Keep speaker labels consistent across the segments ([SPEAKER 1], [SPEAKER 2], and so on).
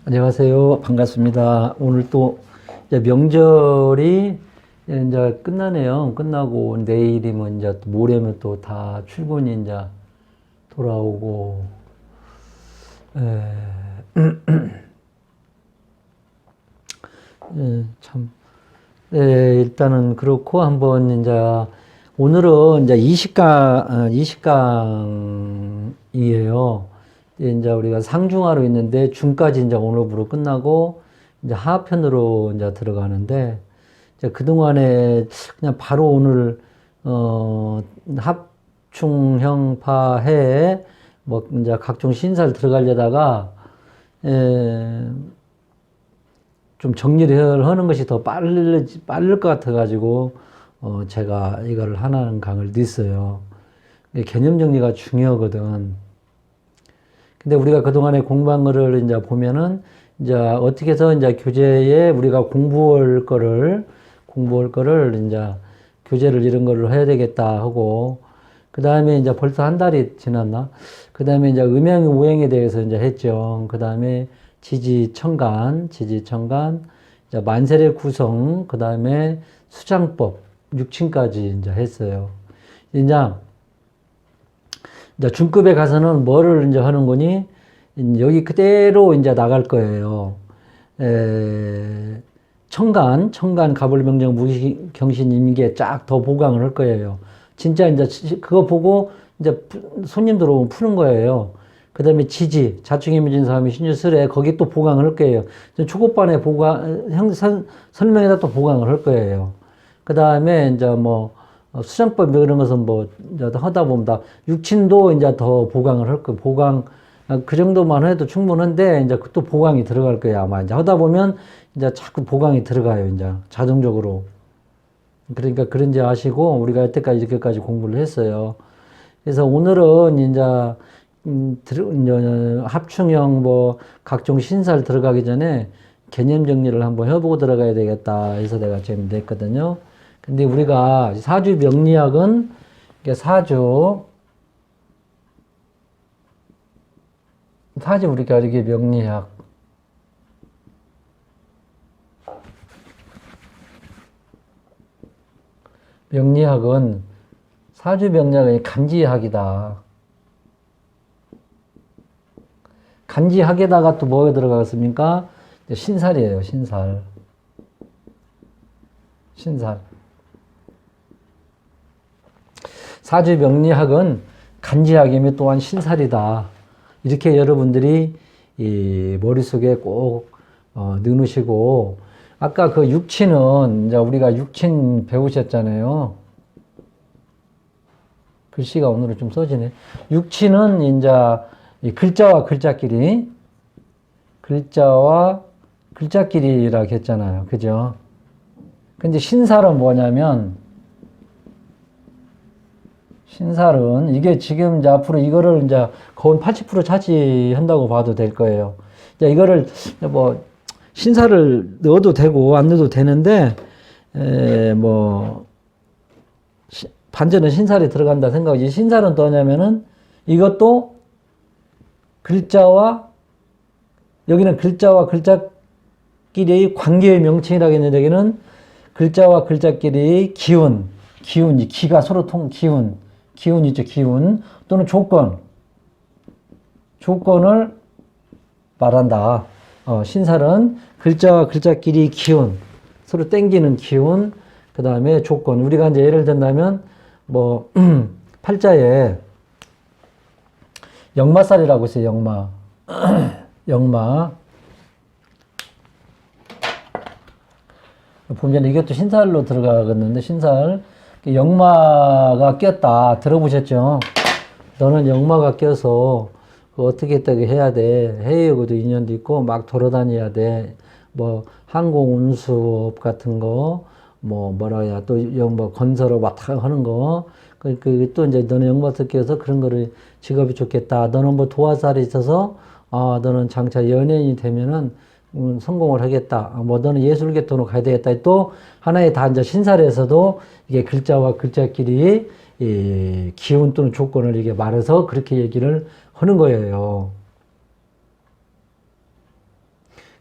[SPEAKER 1] 안녕하세요. 반갑습니다. 오늘 또 이제 명절이 이제 끝나네요. 끝나고 내일이면 이제 또 모레면 또 다 출근이 이제 돌아오고, 에, 참, 일단은 그렇고 한번 이제 오늘은 이제 이식강이에요. 이제 우리가 상중하로 있는데 중까지 이제 오늘부로 끝나고 이제 하편으로 이제 들어가는데 이제 그동안에 그냥 바로 오늘 합충형파해에 뭐 이제 각종 신사를 들어가려다가 좀 정리를 하는 것이 더 빠를 것 같아가지고 제가 이거를 하나는 강을 넣었어요. 개념 정리가 중요하거든. 근데 우리가 그동안에 공부한 거를 이제 보면은 이제 어떻게 해서 이제 교재에 우리가 공부할 거를 이제 교재를 이런 거를 해야 되겠다 하고 그 다음에 이제 벌써 한 달이 지났나? 그 다음에 이제 음양 우행에 대해서 이제 했죠. 그 다음에 지지천간, 이제 만세의 구성, 그 다음에 수장법, 육친까지 이제 했어요. 이제 중급에 가서는 뭐를 이제 하는 거니? 여기 그대로 이제 나갈 거예요. 청간, 가불명정, 무기경신, 임계 쫙 더 보강을 할 거예요. 진짜 이제 그거 보고 이제 손님 들어오면 푸는 거예요. 그 다음에 지지, 자충이미진 사람이 신유설에 거기 또 보강을 할 거예요. 초급반에 설명에다 또 보강을 할 거예요. 그 다음에 이제 뭐, 수장법 이런 것은 뭐, 이제 하다 보면 다, 육친도 이제 더 보강을 할 거예요. 그 정도만 해도 충분한데, 이제 또 보강이 들어갈 거예요. 아마 이제 하다 보면 이제 자꾸 보강이 들어가요. 이제 자동적으로. 그러니까 그런지 아시고, 우리가 여태까지 이렇게까지 공부를 했어요. 그래서 오늘은 이제, 합충형 뭐, 각종 신사를 들어가기 전에 개념 정리를 한번 해보고 들어가야 되겠다 해서 내가 지금 냈거든요. 근데 우리가 사주 명리학은 사주 우리가 이렇게 명리학은 사주 명리학은 간지학이다. 간지학에다가 또 뭐가 들어가겠습니까? 신살이에요. 신살. 사주 명리학은 간지학이며 또한 신살이다. 이렇게 여러분들이 이 머릿속에 꼭 넣으시고 아까 그 육친은 이제 우리가 육친 배우셨잖아요. 글씨가 오늘은 좀 써지네. 육친은 이제 이 글자와 글자끼리라고 했잖아요. 그죠? 근데 신살은 뭐냐면 신살은 이게 지금 이제 앞으로 이거를 이제 거의 80% 차지한다고 봐도 될 거예요. 이제 이거를 뭐 신살을 넣어도 되고 안 넣어도 되는데 반전은 신살이 들어간다 생각이지. 신살은 또냐면은 이것도 여기는 글자와 글자끼리의 관계의 명칭이라고 했는데 여기는 글자와 글자끼리의 기운이 기가 서로 기운이죠. 기운 또는 조건을 말한다. 신살은 글자와 글자끼리 기운, 서로 땡기는 기운, 그 다음에 조건. 우리가 이제 예를 든다면 뭐 팔자에 역마살이라고 있어요. 역마. 보면 이것도 신살로 들어가겠는데 신살. 역마가 꼈다. 들어보셨죠? 너는 역마가 껴서 어떻게 해야 돼. 해외여고도 인연도 있고 막 돌아다녀야 돼. 뭐 항공 운수업 같은 거, 또 건설업 막 하는 거. 또 이제 너는 역마서 껴서 그런 거를 직업이 좋겠다. 너는 뭐 도화살이 있어서 너는 장차 연예인이 되면은 성공을 하겠다. 너는 예술계통으로 가야 되겠다. 또 하나의 다 이제 신살에서도 이게 글자와 글자끼리 이 기운 또는 조건을 이게 말해서 그렇게 얘기를 하는 거예요.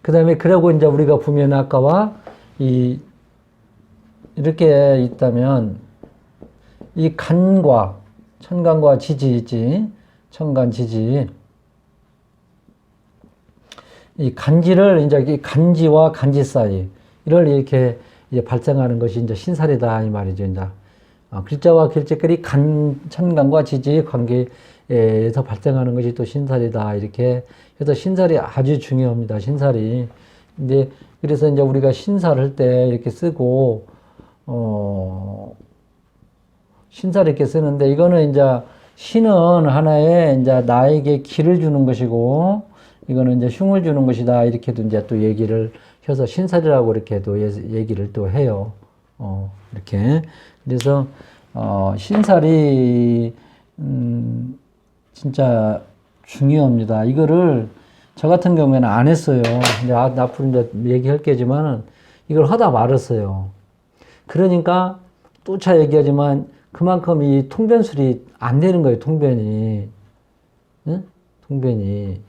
[SPEAKER 1] 그 다음에 그러고 이제 우리가 보면 아까와 이렇게 있다면 이 간과 천간과 지지 있지. 천간 지지. 이 간지를 이제 이 간지와 간지 사이 이를 이렇게 이제 발생하는 것이 이제 신살이다 이 말이죠. 이제 글자와 글자끼리 천간과 지지의 관계에서 발생하는 것이 또 신살이다 이렇게 해서 신살이 아주 중요합니다. 신살이. 근데 그래서 이제 우리가 신살 할 때 이렇게 쓰고 신살 이렇게 쓰는데 이거는 이제 신은 하나의 이제 나에게 기를 주는 것이고 이거는 이제 흉을 주는 것이다 이렇게도 이제 또 얘기를 해서 신살이라고 이렇게도 얘기를 또 해요. 이렇게 그래서 신살이 진짜 중요합니다. 이거를 저 같은 경우에는 안 했어요. 이제 앞으로 이제 얘기할 게지만 이걸 하다 말았어요. 그러니까 또 차 얘기하지만 그만큼 이 통변술이 안 되는 거예요. 통변이. 응? 통변이.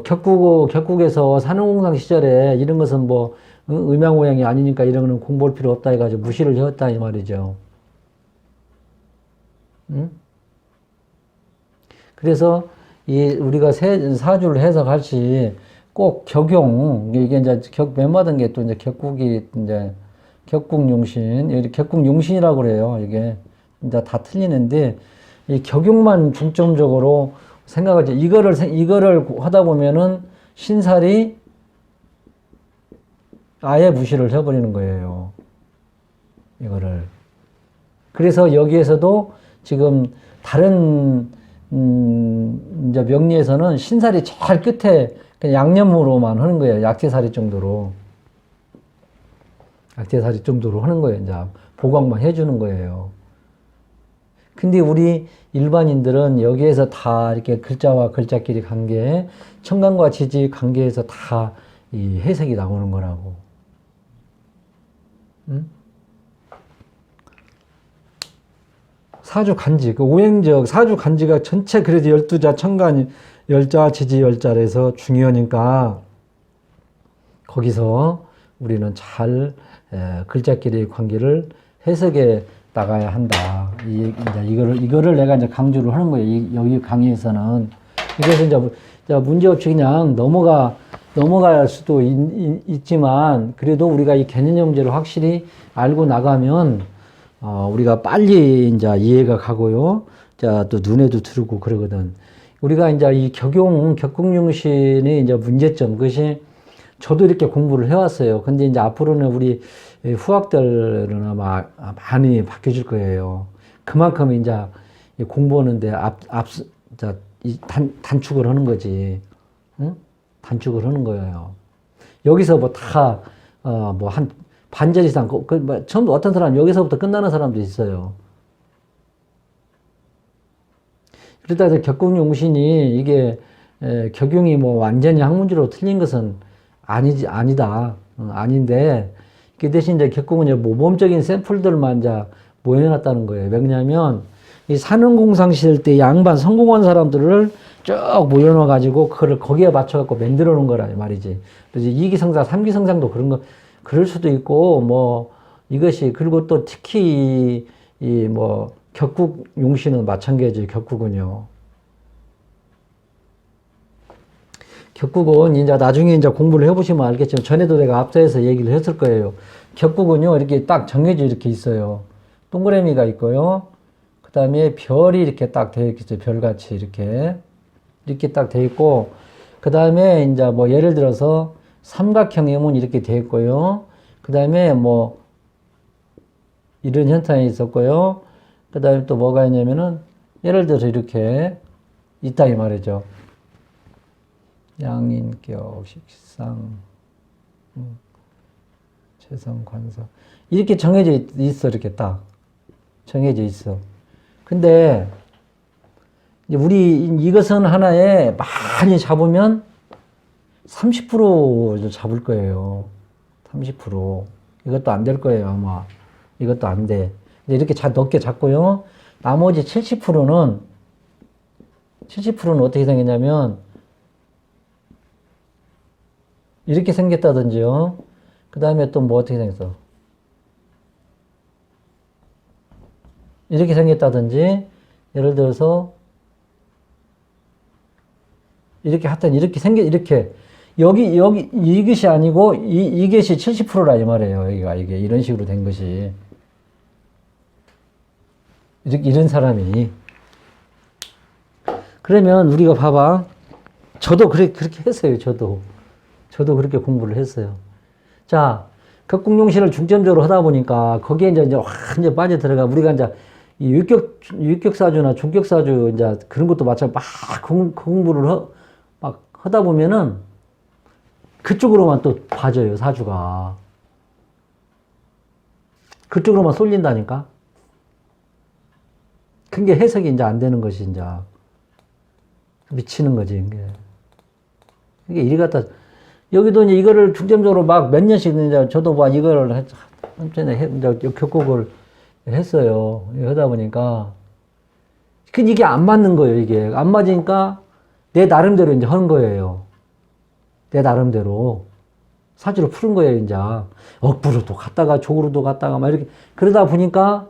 [SPEAKER 1] 격국에서 산후공상 시절에 이런 것은 뭐, 음양오양이 아니니까 이런 거는 공부할 필요 없다 해가지고 무시를 해왔다 이 말이죠. 응? 그래서 우리가 사주를 해석할 시 꼭 이게 이제 멤마든 게 또 이제 격국이 이제 격국용신, 여기 격국용신이라고 그래요. 이게 이제 다 틀리는데 이 격용만 중점적으로 생각하지. 이거를 하다 보면은 신살이 아예 무시를 해버리는 거예요. 이거를. 그래서 여기에서도 지금 다른 이제 명리에서는 신살이 제일 끝에 그냥 양념으로만 하는 거예요. 약재살이 정도로. 약재살이 정도로 하는 거예요. 이제 보강만 해주는 거예요. 근데 우리 일반인들은 여기에서 다 이렇게 글자와 글자끼리 관계, 천간과 지지 관계에서 다 이 해석이 나오는 거라고. 응? 사주 간지, 그 오행적 사주 간지가 전체 그래도 12자 천간 열자 지지 열자에서 중요하니까 거기서 우리는 잘 글자끼리의 관계를 해석해 나가야 한다. 이거를 내가 이제 강조를 하는 거예요. 여기 강의에서는. 그래서 이제 문제없이 그냥 넘어갈 수도 있지만 그래도 우리가 이 개념정제를 확실히 알고 나가면 우리가 빨리 이제 이해가 가고요. 자, 또 눈에도 들고 그러거든. 우리가 이제 이 격국용신의 이제 문제점, 그것이 저도 이렇게 공부를 해왔어요. 근데 이제 앞으로는 우리 후학들은 아마 많이 바뀌어질 거예요. 그만큼 이제 공부하는데 단축을 하는 거지. 응? 단축을 하는 거예요. 여기서 뭐 한 반절 이상, 처음 어떤 사람 여기서부터 끝나는 사람도 있어요. 그러다 해서 격국용신이 이게 격용이 뭐 완전히 학문적으로 틀린 것은 아니다. 아닌데 그 대신 이제 격국은 이제 모범적인 샘플들만 이제 모여놨다는 거예요. 왜냐하면 이 산흥공상 시절 때 양반 성공한 사람들을 쭉 모여놔 가지고 그걸 거기에 맞춰 갖고 만들어 놓은 거라 말이지. 그래서 2기성상, 3기성상도 그럴 수도 있고 뭐 이것이 그리고 또 특히 이 뭐 격국 용신은 마찬가지예요. 격국은요. 격국은 이제 나중에 이제 공부를 해보시면 알겠지만 전에도 내가 앞서서 얘기를 했을 거예요. 격국은요 이렇게 딱 정해져 이렇게 있어요. 동그라미가 있고요. 그 다음에 별이 이렇게 딱 되어 있겠죠. 별같이 이렇게 딱 되어 있고 그 다음에 이제 뭐 예를 들어서 삼각형이면 이렇게 되어 있고요. 그 다음에 뭐 이런 현상이 있었고요. 그 다음에 또 뭐가 있냐면은, 예를 들어서 이렇게 있다, 이 말이죠. 양인격, 식상, 재성, 관사. 이렇게 정해져 있어, 이렇게 딱. 정해져 있어. 근데, 이것은 하나에 많이 잡으면 30% 잡을 거예요. 30%. 이것도 안 될 거예요, 아마. 이것도 안 돼. 이렇게 넓게 잡고요. 나머지 70%는 어떻게 생겼냐면, 이렇게 생겼다든지요. 그 다음에 또 뭐 어떻게 생겼어? 이렇게 생겼다든지, 예를 들어서, 이렇게 하여튼 이렇게 이렇게. 여기, 이것이 아니고, 이것이 70%라 이 말이에요. 여기가, 이게. 이런 식으로 된 것이. 이런 사람이. 그러면 우리가 봐봐. 저도 그렇게 했어요. 저도 그렇게 공부를 했어요. 자, 격국용신을 중점적으로 하다 보니까 거기에 이제 완전 빠져 들어가. 우리가 이제 이 유격사주나 중격사주 이제 그런 것도 마찬가지로 막 공부를 막 하다 보면은 그쪽으로만 또 빠져요. 사주가. 그쪽으로만 쏠린다니까. 그게 해석이 이제 안 되는 것이 이제 미치는 거지. 이게 이리 갖다 여기도 이제 이거를 중점적으로 막 몇 년씩 이제 저도 막 이거를 이제 격국을 했어요. 하다 보니까 이게 안 맞는 거예요. 이게 안 맞으니까 내 나름대로 이제 하는 거예요. 내 나름대로 사주를 푸는 거예요. 이제 억부로도 갔다가 족으로도 갔다가 막 이렇게 그러다 보니까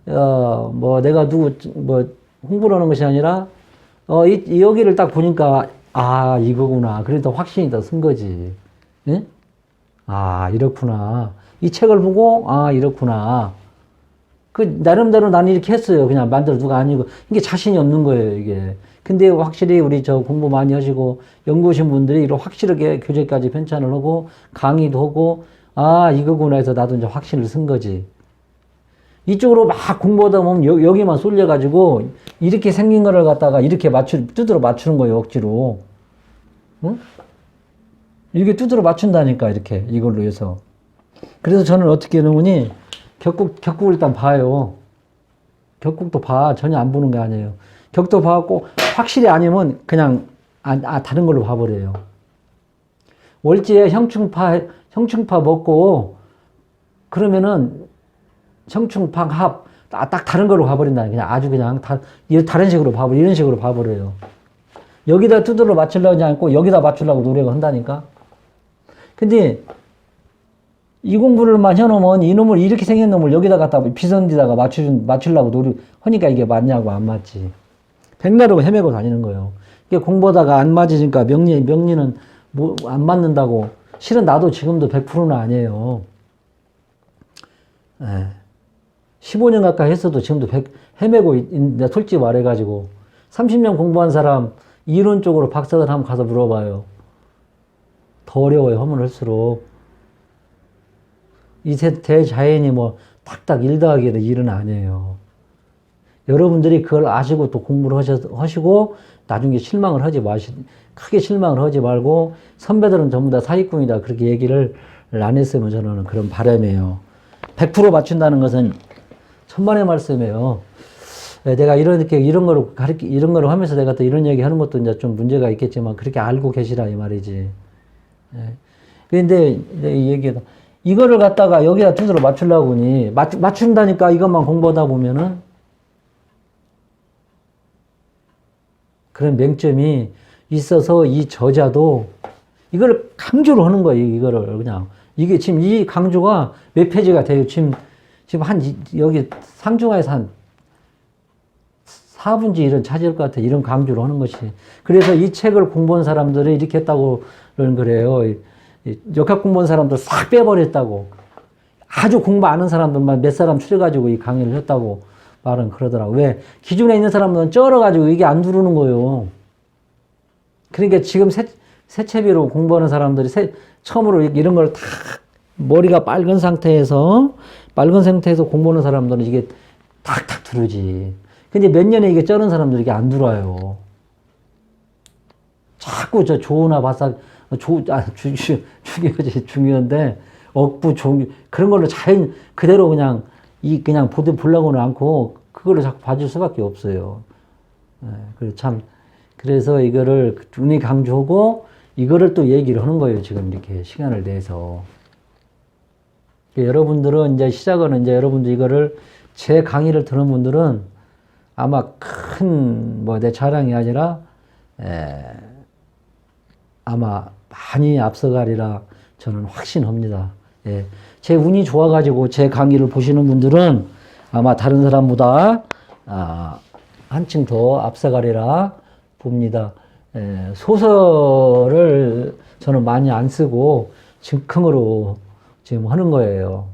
[SPEAKER 1] 뭐 내가 뭐 홍보를 하는 것이 아니라 여기를 딱 보니까 이거구나. 그래도 확신이 더 쓴 거지. 예? 이렇구나. 이 책을 보고 이렇구나. 그 나름대로 나는 이렇게 했어요. 그냥 만들어 누가 아니고 이게 자신이 없는 거예요. 이게. 근데 확실히 우리 저 공부 많이 하시고 연구하신 분들이 이런 확실하게 교재까지 편찬을 하고 강의도 하고 이거구나 해서 나도 이제 확신을 쓴 거지. 이쪽으로 막 공부하다 보면 여기만 쏠려가지고 이렇게 생긴 거를 갖다가 이렇게 두드러 맞추는 거예요. 억지로. 응? 이게 두드러 맞춘다니까 이렇게 이걸로 해서. 그래서 저는 어떻게 해놓으니 격국을 일단 봐요. 격국도 봐. 전혀 안 보는 게 아니에요. 격도 봐갖고 확실히 아니면 그냥 다른 걸로 봐버려요. 월지에 형충파 먹고 그러면은 형충파 합 딱 다른 걸로 봐버린다. 그냥 아주 그냥 다른 식으로 봐버려. 이런 식으로 봐버려요. 여기다 두들러 맞추려고 하지 않고 여기다 맞추려고 노력을 한다니까. 근데 이 공부를만 해놓으면 이놈을 이렇게 생긴 놈을 여기다 갖다 비선디다가 맞추려고 하니까 이게 맞냐고 안 맞지. 백나르고 헤매고 다니는 거예요. 이게 공부하다가 안 맞으니까 명리는 뭐 안 맞는다고. 실은 나도 지금도 100%는 아니에요. 15년 가까이 했어도 지금도 헤매고 있는데 솔직히 말해가지고 30년 공부한 사람 이론 쪽으로 박사들 한번 가서 물어봐요. 더 어려워요. 하면 할수록. 이 대자연이 뭐 딱딱 1 더하기 1은 아니에요. 여러분들이 그걸 아시고 또 공부를 하시고 나중에 크게 실망을 하지 말고 선배들은 전부 다 사기꾼이다. 그렇게 얘기를 안 했으면 저는 그런 바람이에요. 100% 맞춘다는 것은 천만의 말씀이에요. 내가 이런 거를 하면서 내가 또 이런 얘기 하는 것도 이제 좀 문제가 있겠지만 그렇게 알고 계시라 이 말이지. 그런데 이 얘기다. 이거를 갖다가 여기다 두드러 맞추려고 하니 맞춘다니까 이것만 공부하다 보면은 그런 맹점이 있어서 이 저자도 이걸 강조를 하는 거예요. 이거를 그냥 이게 지금 이 강조가 몇 페이지가 돼요. 지금 여기 상중하에서 한 4분의 1은 차지할 것 같아. 이런 강조를 하는 것이. 그래서 이 책을 공부한 사람들이 이렇게 했다고 그래요. 역학 공부한 사람들 싹 빼버렸다고. 아주 공부 안 하는 사람들만 몇 사람 추려가지고 이 강의를 했다고 말은 그러더라고. 왜? 기존에 있는 사람들은 쩔어가지고 이게 안 들어오는 거예요. 그러니까 지금 새채비로 공부하는 사람들이 처음으로 이런 걸 다 머리가 빨간 상태에서 공부하는 사람들은 이게 탁탁 들어오지. 근데 몇 년에 이게 쩔은 사람들이 이게 안 들어와요. 자꾸 조나 바싹, 중요하지, 중요한데, 억부, 그런 걸로 자연, 그대로 그냥 보려고는 않고, 그걸로 자꾸 봐줄 수밖에 없어요. 그래서 이거를 눈이 강조하고, 이거를 또 얘기를 하는 거예요. 지금 이렇게 시간을 내서. 여러분들은 이제 이제 여러분들 이거를 제 강의를 들은 분들은 아마 내 자랑이 아니라, 아마 많이 앞서가리라 저는 확신합니다. 예. 제 운이 좋아가지고 제 강의를 보시는 분들은 아마 다른 사람보다 한층 더 앞서가리라 봅니다. 예. 소설을 저는 많이 안 쓰고 즉흥으로 지금 하는 거예요.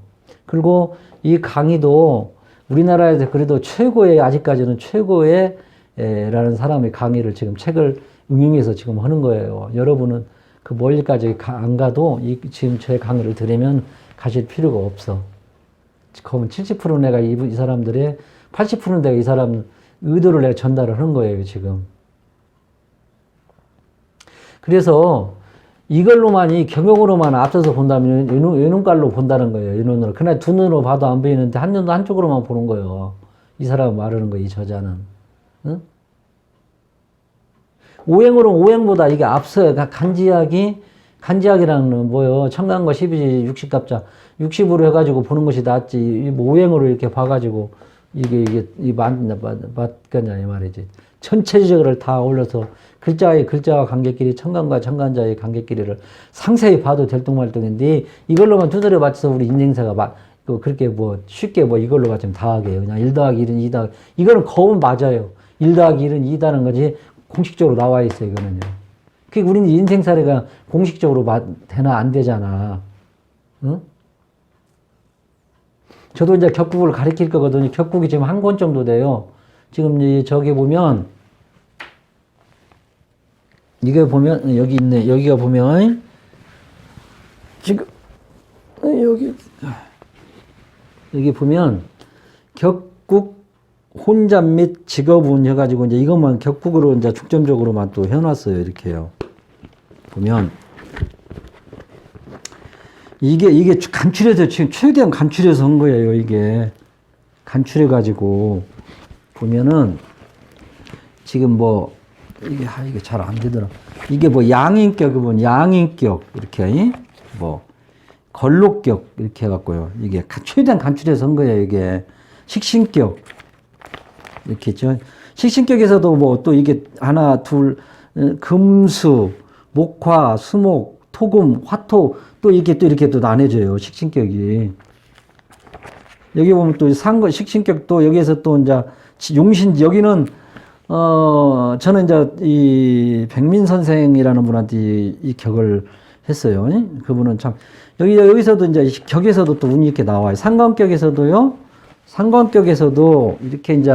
[SPEAKER 1] 그리고 이 강의도 우리나라에서 그래도 최고의, 아직까지는 최고의 라는 사람의 강의를 지금 책을 응용해서 지금 하는 거예요. 여러분은 그 멀리까지 안 가도 지금 제 강의를 들으면 가실 필요가 없어. 그러면 70%는 내가 이 사람들의 80%는 내가 이 사람 의도를 내가 전달을 하는 거예요, 지금. 그래서 이걸로만, 이 경영으로만 앞서서 본다면 외눈깔로 본다는 거예요. 이 눈으로. 그날 두 눈으로 봐도 안 보이는데 한 눈도 한쪽으로만 보는 거예요. 이 사람은 말하는 거예요, 이 저자는. 응? 오행으로는 오행보다 이게 앞서요. 간지약이라는 건 뭐요? 천간과 12지 60갑자. 60으로 해가지고 보는 것이 낫지. 뭐 오행으로 이렇게 봐가지고 이게 맞겠냐, 이 말이지. 전체적으로 다 올려서 글자와 관계끼리, 천간과 천간자의 관계끼리를 상세히 봐도 될뚱말뚱인데 이걸로만 두드려 맞춰서 우리 인생사가 그렇게 뭐 쉽게 뭐 이걸로 가지면 다 하게요. 그냥 1 더하기 1은 2 더하기, 이거는 거은 맞아요. 1 더하기 1은 2다는 거지 공식적으로 나와 있어요, 이거는요. 그게 우리는 인생사례가 공식적으로 되나 안 되잖아. 응? 저도 이제 격국을 가르칠 거거든요. 격국이 지금 한 권 정도 돼요. 지금 저기 보면, 이게 보면, 여기 있네. 여기가 보면, 지금, 여기 보면, 격국, 혼잡 및 직업운 해가지고, 이제 이것만 격국으로 이제 중점적으로만 또 해놨어요. 이렇게요. 보면, 이게 간추려서, 지금 최대한 간추려서 한 거예요. 이게. 간추려가지고, 보면은, 지금 뭐, 이게 잘 안 되더라. 이게 뭐 양인격이면 양인격, 이렇게, 뭐, 걸록격, 이렇게 해갖고요. 이게 최대한 간추려서 한 거예요. 이게. 식신격. 이렇게 있죠. 식신격에서도 뭐 또 이게 하나, 둘, 금수, 목화, 수목, 토금, 화토, 또 이렇게 또 나눠져요. 식신격이. 여기 보면 또 식신격도 여기에서 또 이제 용신, 여기는, 저는 이제 이 백민 선생이라는 분한테 이 격을 했어요. 그분은 참, 여기서도 이제 격에서도 또 운이 이렇게 나와요. 상관격에서도요, 상관격에서도 이렇게 이제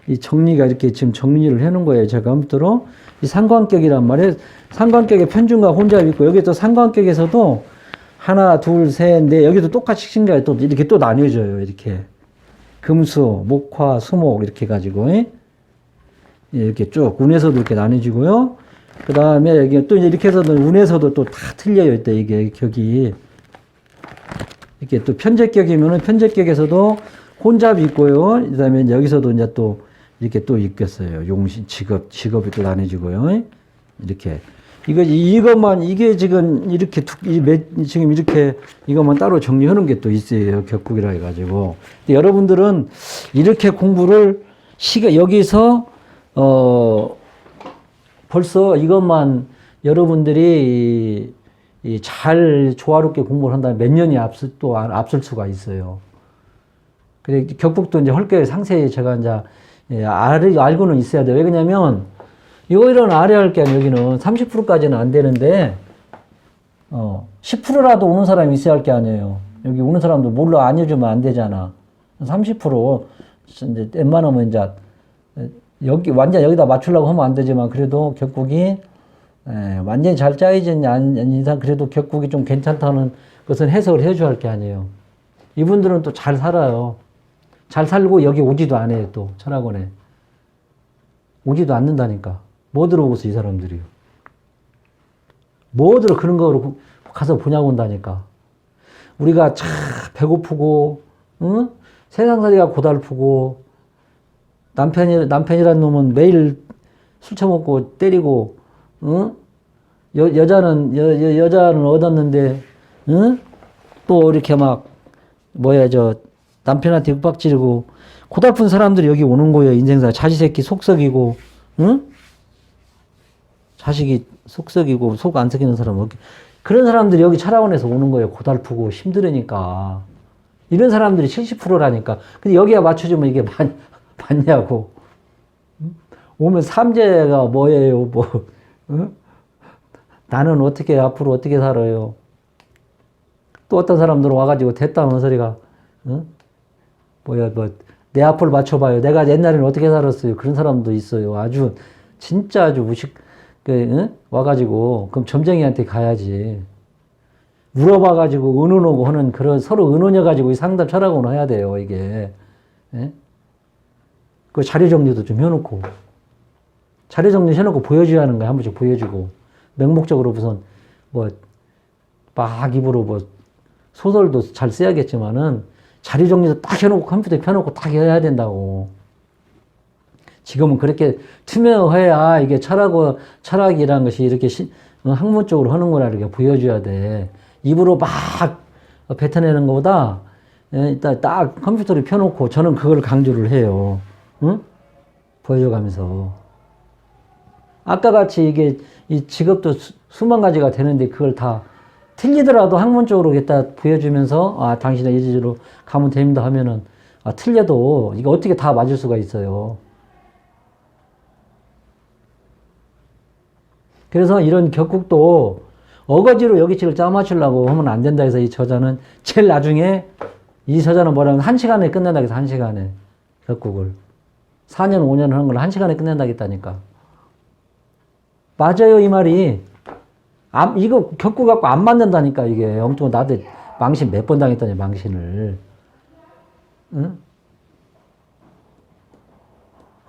[SPEAKER 1] 이 정리가 이렇게 지금 정리를 해놓은 거예요. 제가 아무쪼록 이 상관격이란 말이에요. 상관격에 편중과 혼잡이 있고, 여기 또 상관격에서도 하나, 둘, 셋, 넷, 여기도 똑같이 신가에 또 이렇게 또 나뉘어져요. 이렇게. 금수, 목화, 수목, 이렇게 해가지고, 이렇게 쭉, 운에서도 이렇게 나뉘어지고요. 그 다음에 여기 또 이렇게 해서도 운에서도 또 다 틀려요. 이때 이게 격이. 이렇게 또 편제격이면은 편제격에서도 혼잡이 있고요. 그 다음에 여기서도 이제 또 이렇게 또 있겠어요. 용신, 직업이 또 나뉘어지고요. 이렇게. 이것만, 이게 지금 이렇게, 지금 이렇게 이것만 따로 정리하는 게 또 있어요. 격국이라 해가지고. 근데 여러분들은 이렇게 공부를 여기서, 벌써 이것만 여러분들이 잘 조화롭게 공부를 한다면 몇 년이 앞설 수가 있어요. 그래, 격국도 이제 헐게 상세히 제가 이제, 알고는 있어야 돼요. 왜 그러냐면, 이런 아래 할 게 아니라 여기는 30%까지는 안 되는데, 10%라도 오는 사람이 있어야 할 게 아니에요. 여기 오는 사람도 몰라 안 해주면 안 되잖아. 30%, 이제 웬만하면 이제, 완전 여기다 맞추려고 하면 안 되지만, 그래도 격국이, 완전히 잘 짜이지 않은 이상, 그래도 격국이 좀 괜찮다는 것은 해석을 해줘야 할 게 아니에요. 이분들은 또 잘 살아요. 잘 살고 여기 오지도 않아요, 또, 철학원에. 오지도 않는다니까. 뭐 들어오고서 이 사람들이요. 뭐 들어 그런 거로 가서 보냐고 온다니까. 우리가 참 배고프고, 응? 세상살이가 고달프고, 남편이란 놈은 매일 술 처먹고 때리고, 응? 여자는 얻었는데, 응? 또 이렇게 막, 남편한테 윽박지르고, 고달픈 사람들이 여기 오는 거예요, 인생사. 자지새끼 속썩이고, 응? 자식이 속 썩이고 속 안 썩이는 사람은 그런 사람들이 여기 철학원에서 오는 거예요. 고달프고 힘들으니까. 이런 사람들이 70%라니까. 근데 여기에 맞춰주면 이게 맞냐고. 오면 삼재가 뭐예요, 뭐. 어? 나는 어떻게, 앞으로 어떻게 살아요. 또 어떤 사람들은 와가지고 됐다는 소리가, 어? 뭐야, 뭐, 내 앞을 맞춰봐요. 내가 옛날에는 어떻게 살았어요. 그런 사람도 있어요. 아주, 진짜 아주 무식, 와가지고, 그럼 점쟁이한테 가야지. 물어봐가지고 의논하고 하는 그런 서로 의논해가지고 상담 철학을 해야 돼요, 이게. 예? 그 자료 정리도 좀 해놓고. 자료 정리 해놓고 보여줘야 하는 거야. 한 번씩 보여주고. 맹목적으로 우선, 뭐, 막 입으로 뭐, 소설도 잘 써야겠지만은, 자료 정리도 딱 해놓고 컴퓨터에 펴놓고 딱 해야 된다고. 지금은 그렇게 투명해야 이게 철학이라는 것이 이렇게 학문적으로 하는구나 이렇게 보여줘야 돼. 입으로 막 뱉어내는 것보다 일단 딱 컴퓨터를 펴놓고 저는 그걸 강조를 해요. 응? 보여줘가면서. 아까 같이 이게 이 직업도 수만 가지가 되는데 그걸 다 틀리더라도 학문적으로 갖다 보여주면서 아 당신의 예지로 가면 됩니다 하면은 아 틀려도 이거 어떻게 다 맞을 수가 있어요. 그래서 이런 격국도 어거지로 여기치를 짜맞추려고 하면 안 된다 해서 이 저자는 제일 나중에 이 저자는 뭐라면 1시간에 끝낸다 해서 1시간에 격국을 4년 5년 하는 걸 1시간에 끝낸다겠다니까. 맞아요 이 말이. 이거 격국 갖고 안 맞는다니까 이게. 엉뚱한 나도 망신 몇 번 당했더니 망신을. 응?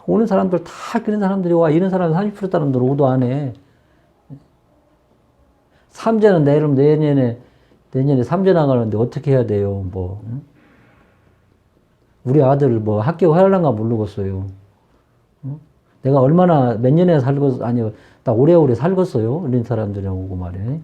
[SPEAKER 1] 오는 사람들 다 그런 사람들이 와. 이런 사람 30% 사람들 오도 안 해. 삼재는 내년에 삼재 나가는데 어떻게 해야 돼요, 뭐. 응? 우리 아들 뭐 학교 하려는가 모르겠어요. 응? 내가 얼마나 몇 년에 살겠, 아니, 나 오래오래 살겠어요. 이런 사람들이랑 오고 말이야.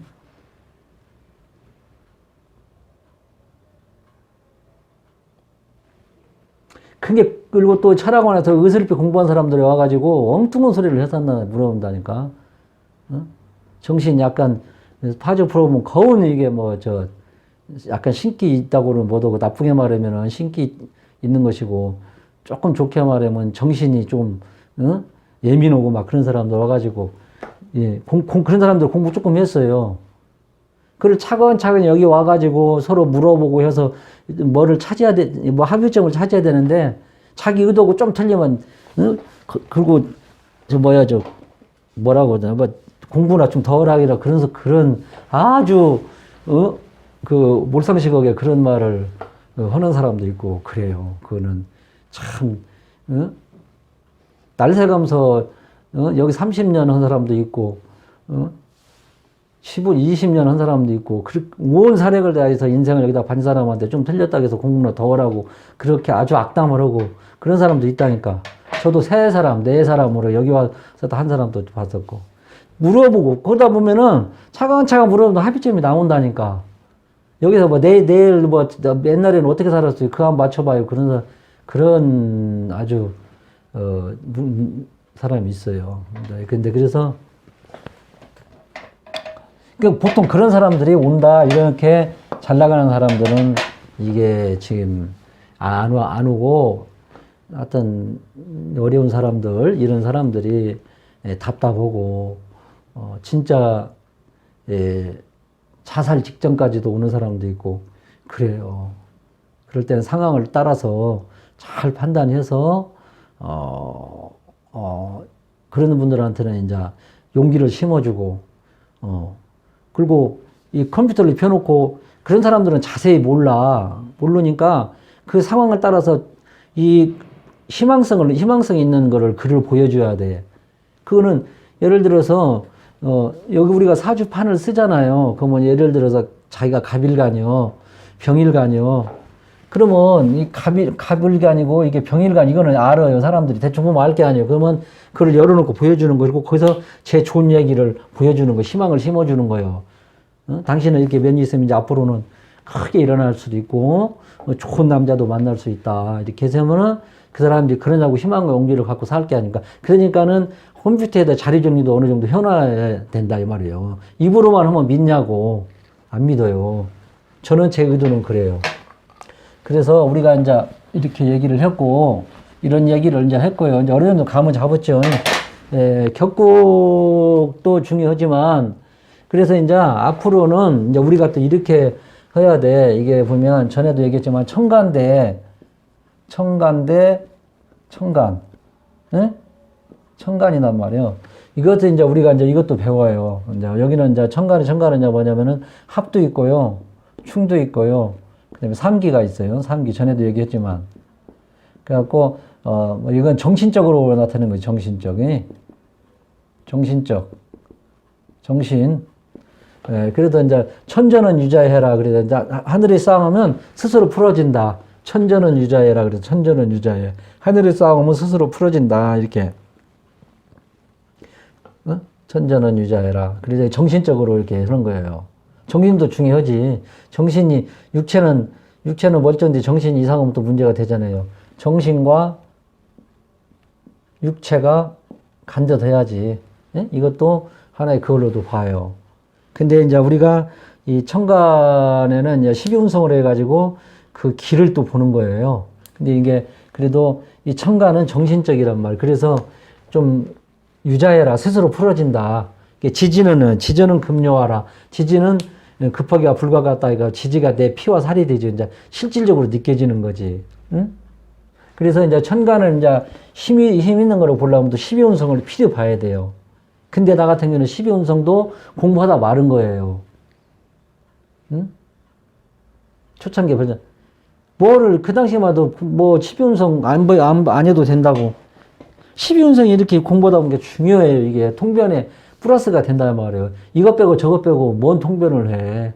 [SPEAKER 1] 그게, 그리고 또 철학원에서 의술비 공부한 사람들이 와가지고 엉뚱한 소리를 했었나 물어본다니까. 응? 정신 약간, 파조 풀어보면 거운 이게 뭐, 약간 신기 있다고는 못하고 나쁘게 말하면은 신기 있는 것이고 조금 좋게 말하면 정신이 좀, 응? 예민하고 막 그런 사람들 와가지고, 예, 그런 사람들 공부 조금 했어요. 그걸 차근차근 여기 와가지고 서로 물어보고 해서 뭐를 찾아야 돼, 뭐 합의점을 찾아야 되는데 자기 의도고 좀 틀리면, 응? 그리고 뭐라고 하잖아. 뭐 공부나 좀 덜 하기라 그런 아주, 그 몰상식하게 그런 말을 하는 사람도 있고 그래요. 그거는 참, 날새감서, 여기 30년 한 사람도 있고, 10년, 20년 한 사람도 있고, 온 사력을 다해서 인생을 여기다 반 사람한테 좀 틀렸다고 해서 공부나 더 하라고, 그렇게 아주 악담을 하고, 그런 사람도 있다니까. 저도 세 사람, 네 사람으로 여기 와서 한 사람도 봤었고, 물어보고, 그러다 보면은 차근차근 물어보면 합의점이 나온다니까. 여기서 뭐, 내일 뭐, 옛날에는 어떻게 살았어요? 그거 한번 맞춰봐요. 그런 아주, 사람이 있어요. 근데 그래서, 그러니까 보통 그런 사람들이 온다, 이렇게 잘 나가는 사람들은 이게 지금 안 오고, 어떤 어려운 사람들, 이런 사람들이 답답하고, 진짜, 자살 직전까지도 오는 사람도 있고, 그래요. 그럴 때는 상황을 따라서 잘 판단해서, 그런 분들한테는 이제 용기를 심어주고, 그리고 이 컴퓨터를 펴놓고 그런 사람들은 자세히 모르니까 그 상황을 따라서 이 희망성이 있는 거를 글을 보여줘야 돼. 그거는 예를 들어서, 여기 우리가 사주판을 쓰잖아요. 그러면 예를 들어서 자기가 갑일간이요, 병일간이요. 그러면 이 갑일간이고 이게 병일간 이거는 알아요. 사람들이 대충 보면 알 게 아니에요. 그러면 그걸 열어놓고 보여주는 거, 그리고 거기서 제 좋은 얘기를 보여주는 거, 희망을 심어주는 거예요. 당신은 이렇게 몇 년 있으면 이제 앞으로는 크게 일어날 수도 있고, 좋은 남자도 만날 수 있다. 이렇게 해서 하면은 그 사람들이 그러냐고 희망과 용기를 갖고 살 게 아닙니까? 그러니까는 컴퓨터에다 자리 정리도 어느 정도 해놔야 된다 이 말이에요. 입으로만 하면 믿냐고. 안 믿어요. 저는 제 의도는 그래요. 그래서 우리가 이제 이렇게 얘기를 했고, 이런 얘기를 이제 했고요. 이제 어느 정도 감을 잡았죠. 예, 격국도 중요하지만, 그래서 이제 앞으로는 이제 우리가 또 이렇게 해야 돼. 이게 보면 전에도 얘기했지만 청간. 예? 청간이란 말이에요. 이것도 이제 우리가 이제 이것도 배워요. 이제 여기는 이제 청간은 이제 뭐냐면은 합도 있고요. 충도 있고요. 그 다음에 삼기가 있어요. 삼기. 전에도 얘기했지만. 그래갖고, 뭐 이건 정신적으로 나타나는 거죠. 정신. 예, 그래도 이제 천전은 유자해라. 그래서 이제 하늘에 싸움하면 스스로 풀어진다. 천전은 유자해라. 그래서 천전은 유자해. 하늘에 싸움하면 스스로 풀어진다. 이렇게. 천전은 유자해라. 그래서 정신적으로 이렇게 하는 거예요. 정신도 중요하지. 정신이, 육체는 멀쩡한데 정신 이상하면 또 문제가 되잖아요. 정신과 육체가 간접해야지. 예? 이것도 하나의 그걸로도 봐요. 근데 이제 우리가 이 천간에는 이제 12운성을 해가지고 그 길을 또 보는 거예요. 근데 이게 그래도 이 천간은 정신적이란 말. 그래서 좀 유자해라. 스스로 풀어진다. 지지는 급료하라. 지지는 급하기와 불가가 이거 지지가 내 피와 살이 되죠. 이제 실질적으로 느껴지는 거지. 응? 그래서 이제 천간을 이제 힘 있는 거로 보려면 또 12운성을 필히 봐야 돼요. 근데 나 같은 경우는 12운성도 공부하다 마른 거예요. 응? 초창기에 벌써 뭐를 그 당시에만 해도 뭐 12운성 안 해도 된다고. 12운성이 이렇게 공부하다 보는 게 중요해요. 이게 통변에 플러스가 된다는 말이에요. 이것 빼고 저것 빼고 뭔 통변을 해.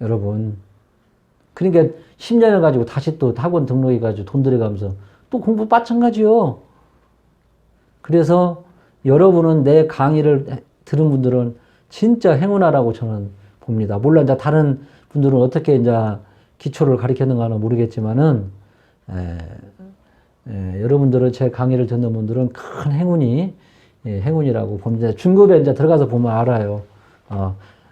[SPEAKER 1] 여러분. 그러니까 10년을 가지고 다시 또 학원 등록해가지고 돈 들여가면서 또 공부 마찬가지요. 그래서 여러분은 내 강의를 들은 분들은 진짜 행운아라고 저는 봅니다. 물론 이제 다른 분들은 어떻게 이제 기초를 가르쳤는가는 모르겠지만은, 여러분들은 제 강의를 듣는 분들은 큰 행운이라고 봅니다. 중급에 이제 들어가서 보면 알아요.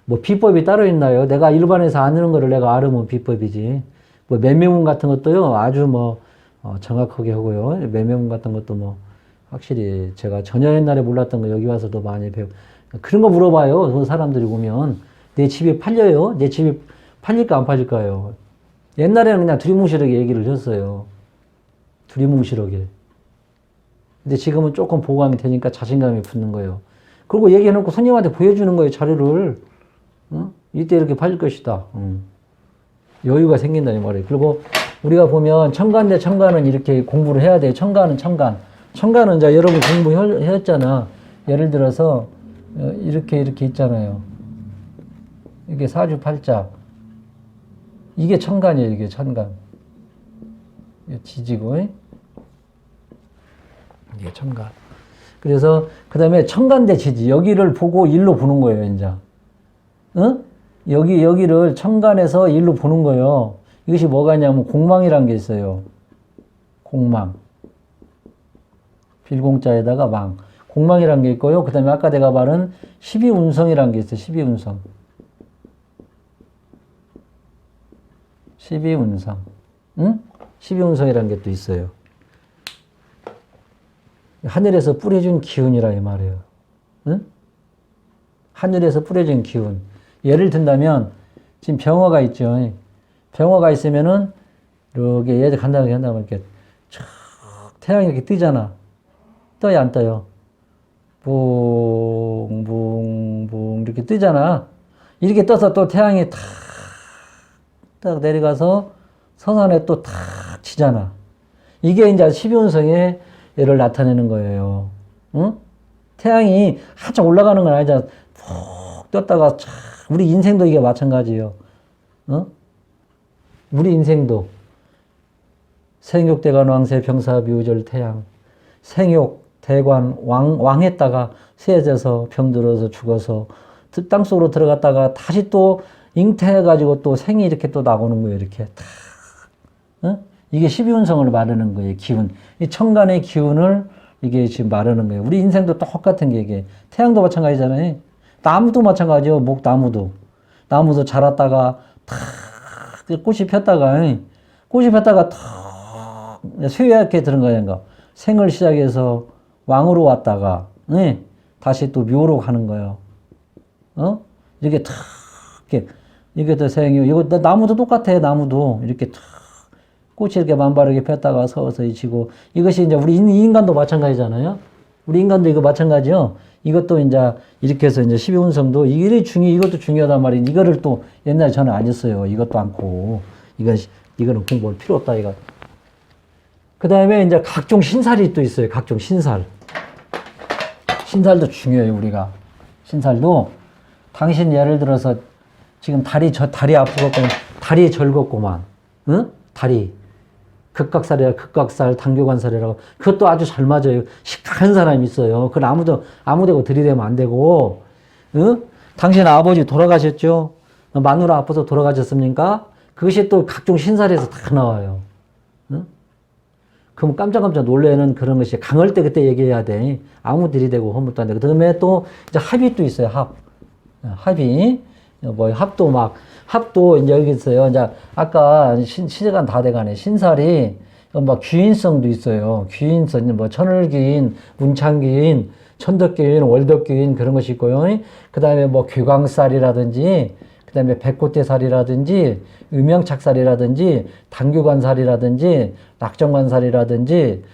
[SPEAKER 1] 뭐 비법이 따로 있나요? 내가 일반에서 아는 거를 내가 알으면 비법이지. 뭐 매매문 같은 것도요, 아주 뭐, 정확하게 하고요. 매매문 같은 것도 뭐, 확실히 제가 전혀 옛날에 몰랐던 거 여기 와서도 많이 배우고. 그런 거 물어봐요. 그 사람들이 오면. 내 집이 팔려요? 내 집이 팔릴까 안 팔릴까요? 옛날에는 그냥 두리뭉실하게 얘기를 했어요. 두리뭉실하게. 근데 지금은 조금 보강이 되니까 자신감이 붙는 거예요. 그리고 얘기해놓고 손님한테 보여주는 거예요, 자료를. 이때 이렇게 팔릴 것이다. 여유가 생긴다는 말이에요. 그리고 우리가 보면 천간 대 천간은 이렇게 공부를 해야 돼요. 천간은 천간. 천간은 이제 여러분 공부했잖아. 예를 들어서 이렇게 있잖아요. 이게 사주팔자. 이게 천간이에요. 이게 천간. 이게 지지고 이게 천간. 그래서 그 다음에 천간 대 지지. 여기를 보고 일로 보는 거예요. 이제. 여기를 천간에서 일로 보는 거예요. 이것이 뭐가 있냐면 공망이라는 게 있어요. 공망. 빌공자에다가 망. 공망이라는 게 있고요. 그 다음에 아까 내가 말한 12운성이라는 게 있어요. 12운성. 12운성. 응? 12운성이라는 게 또 있어요. 하늘에서 뿌려준 기운이라 이 말이에요. 응? 하늘에서 뿌려준 기운. 예를 든다면, 지금 병어가 있죠. 병어가 있으면은, 이렇게 얘들 간단하게 한다면 이렇게, 촥, 태양이 이렇게 뜨잖아. 떠요, 안 떠요? 붕, 이렇게 뜨잖아. 이렇게 떠서 또 태양이 딱 내려가서 서산에 또 탁 치잖아. 이게 이제 12운성의 얘를 나타내는 거예요. 응? 태양이 한참 올라가는 건 아니잖아. 푹 떴다가 촥, 우리 인생도 이게 마찬가지예요. 어? 우리 인생도 생욕, 대관, 왕세, 병사, 묘절, 태양. 생욕, 대관, 왕했다가 세져서 병들어서 죽어서 땅속으로 들어갔다가 다시 또 잉태해가지고 또 생이 이렇게 또 나오는 거예요. 이렇게 탁. 어? 이게 12운성을 말하는 거예요, 기운. 이 천간의 기운을 이게 지금 말하는 거예요. 우리 인생도 똑같은 게 이게. 태양도 마찬가지잖아요. 나무도 마찬가지요, 목나무도. 나무도 자랐다가 탁 꽃이 폈다가 탁 쇠약게 들은 거예요. 생을 시작해서 왕으로 왔다가 다시 또 묘로 가는 거예요. 이렇게 탁 이게 더 생이요. 이거 나무도 똑같아. 나무도 이렇게 탁 꽃이 이렇게 만발하게 폈다가 서서히 지고 이것이 이제 우리 인간도 마찬가지잖아요. 우리 인간도 이거 마찬가지요. 이것도 이제 이렇게 해서 이제 12운성도 이것도 중요하단 말이에요. 이거를 또 옛날에 저는 안 했어요. 이것도 않고 이거는 공부할 필요 없다 이거. 그 다음에 이제 각종 신살이 또 있어요. 각종 신살. 신살도 중요해요. 우리가 신살도 당신 예를 들어서 지금 다리 아프겠구만. 다리 절겁구만. 응? 다리. 극각살이라 극각살, 당교관살이라고. 그것도 아주 잘 맞아요. 식탁한 사람이 있어요. 그건 아무데고 들이대면 안 되고. 응? 당신 아버지 돌아가셨죠? 마누라 아파서 돌아가셨습니까? 그것이 또 각종 신살에서 다 나와요. 응? 그럼 깜짝깜짝 놀래는 그런 것이 강할 때 그때 얘기해야 돼. 아무 들이대고 허물도 안 돼. 그 다음에 또 이제 합이 또 있어요. 합이. 합도 이제 여기 있어요. 이제 아까 시간 다 돼가네. 신살이 막 귀인성도 있어요. 귀인성, 천을귀인, 문창귀인, 천덕귀인, 월덕귀인 그런 것이 있고요. 그 다음에 괴광살이라든지, 그 다음에 백꽃대살이라든지, 음양착살이라든지, 당교관살이라든지, 낙정관살이라든지,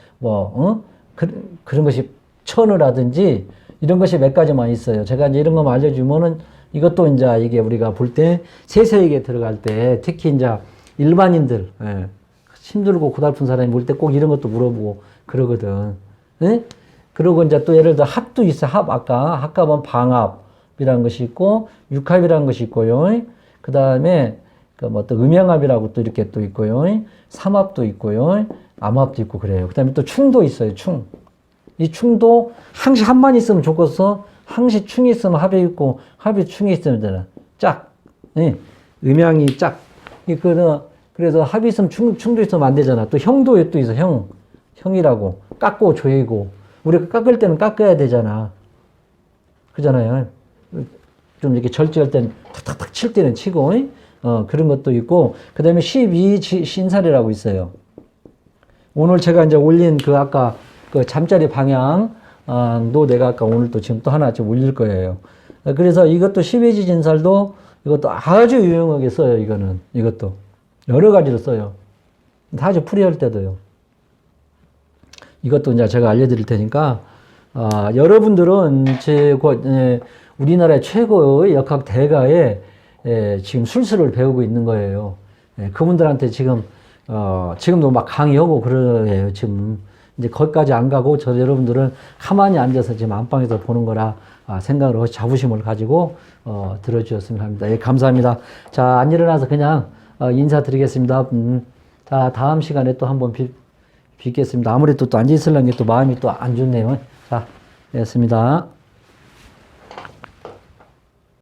[SPEAKER 1] 그런 것이 천우라든지, 이런 것이 몇 가지만 있어요. 제가 이제 이런 것만 알려주면은 이것도 이제 이게 우리가 볼 때 세세에게 들어갈 때 특히 이제 일반인들, 힘들고 고달픈 사람이 볼 때 꼭 이런 것도 물어보고 그러거든. 예? 그리고 이제 또 예를 들어 합도 있어. 합하면 방합이라는 것이 있고 육합이라는 것이 있고요. 그 다음에 또 음양합이라고 또 이렇게 또 있고요. 삼합도 있고요. 암합도 있고 그래요. 그 다음에 또 충도 있어요. 이 충도 항시 합만 있으면 좋겠어. 항시 충이 있으면 합이 있고 합이 충이 있으면 되나 짝. 음양이 짝. 그래서 합이 있으면 충도 있으면 안 되잖아. 또 형도 또 있어. 형이라고 깎고 조이고 우리가 깎을 때는 깎아야 되잖아. 그잖아요. 좀 이렇게 절제할 때는 탁탁탁 칠 때는 치고 그런 것도 있고 그 다음에 12신살이라고 있어요. 오늘 제가 이제 올린 아까 잠자리 방향도 내가 아까 오늘 또 지금 또 하나 좀 올릴 거예요. 그래서 이것도 12지진살도 이것도 아주 유용하게 써요. 이것도 여러 가지로 써요. 아주 풀이할 때도요. 이것도 이제 제가 알려드릴 테니까 여러분들은 우리나라의 최고의 역학 대가에 지금 술수를 배우고 있는 거예요. 그분들한테 지금도 막 강의하고 그래요. 지금 이제 거기까지 안 가고 여러분들은 가만히 앉아서 지금 안방에서 보는 거라 생각으로 자부심을 가지고 들어주셨으면 합니다. 예, 감사합니다. 자, 안 일어나서 그냥 인사드리겠습니다. 자, 다음 시간에 또 한번 뵙겠습니다. 아무래도 또 앉아있으려는 게 또 마음이 또 안 좋네요. 자, 됐습니다.